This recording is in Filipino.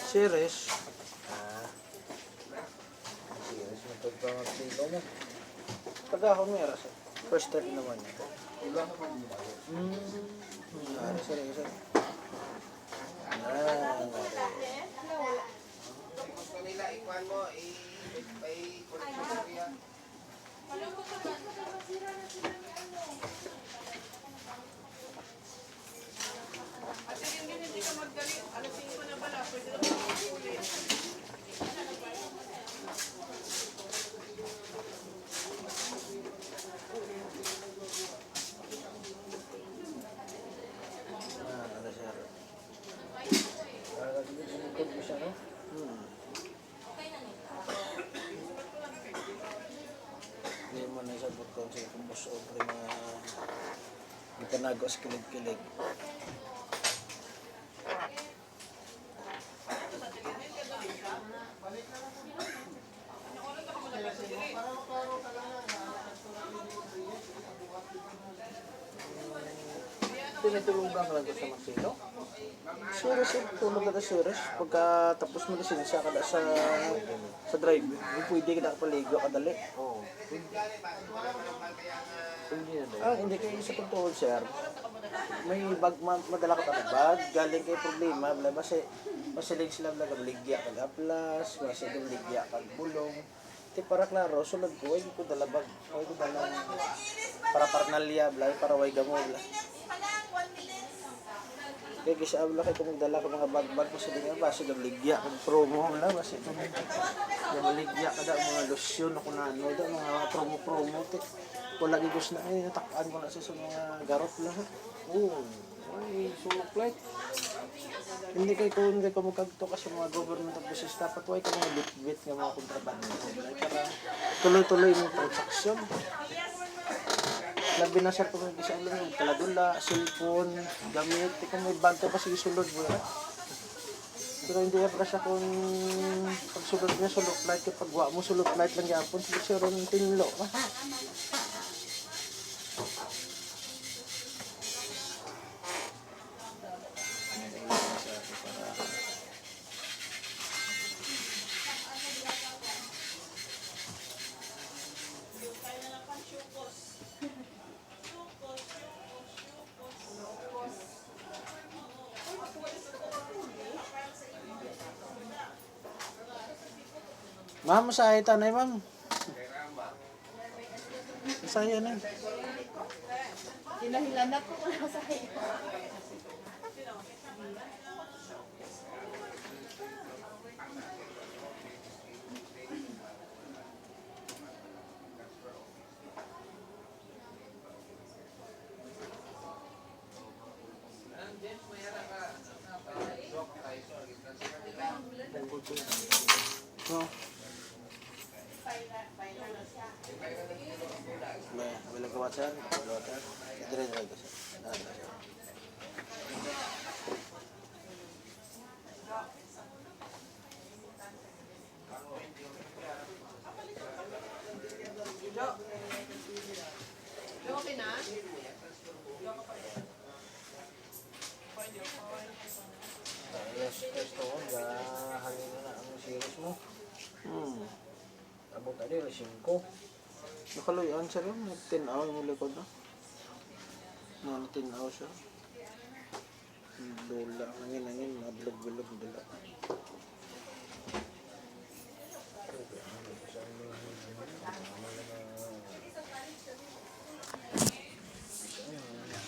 Series. Series mo ito pa mag-tilo mo. Pag ako meron siya. First step naman niya. Sorry. Gusto nila ikuan mo, may connection niya. At yung hindi ka maggalit, alas 5 na pala, pwede na mag-ulit. Ano siya? Ikot mo siya, no? Hindi mo na isang butong siya kung mas sobre na hindi ka nagos kilig-kilig. Tinutulungan ka lang ko sa Marcelo? Serious eh, tulog ka na serious. Pagka tapos mo lisensya ka na sa drive, pwede ka na kapaligo kadali. Oo. Hindi kayo sa pagtuhol, sir. May bag, madala ka pa bag, galing kayo problema, masilig sila ligya kag aplas, masilig ligya kag bulong. Ti para klaro, sulod ko, hindi ko dala bag, hindi ko dala para parnalya, para way gamo. Kaya kisa abla kayo kung magdala ka mga bag-bag, masilig nga, basi ng ligya kag promo wala, basi ito yung ligya kada mga lotion ako na ano, mga promo, wala gigos na, natakaan ko na sa mga garot lahat. Oo, ay, suklay. Hindi kayo magkagto ka sa mga government offices, dapat huwag ka mga bit-bit ng mga kontrabando para tuloy-tuloy yung transaksyon. Labi na siya kung may isa ulo yung taladula, cellphone, gamit, kung may bag ka pa sige sulod mo na. Pero hindi pa siya kung pagsulod niya, sulot flight, kapag wa mo sulot flight lang yapon, sige siya ron tinlo. Ma'am, masahe tanay, ma'am. Masahe na. Hinahilanap ko na sa iyo. No. May bilang kawasan, dire-dire ko siya. Ano yung 5? Nakaluyan siya rin. Nag-10 hour yung likod na. Mga 10 hour siya. Dula. Angin. Nabilog-bilog. Dula.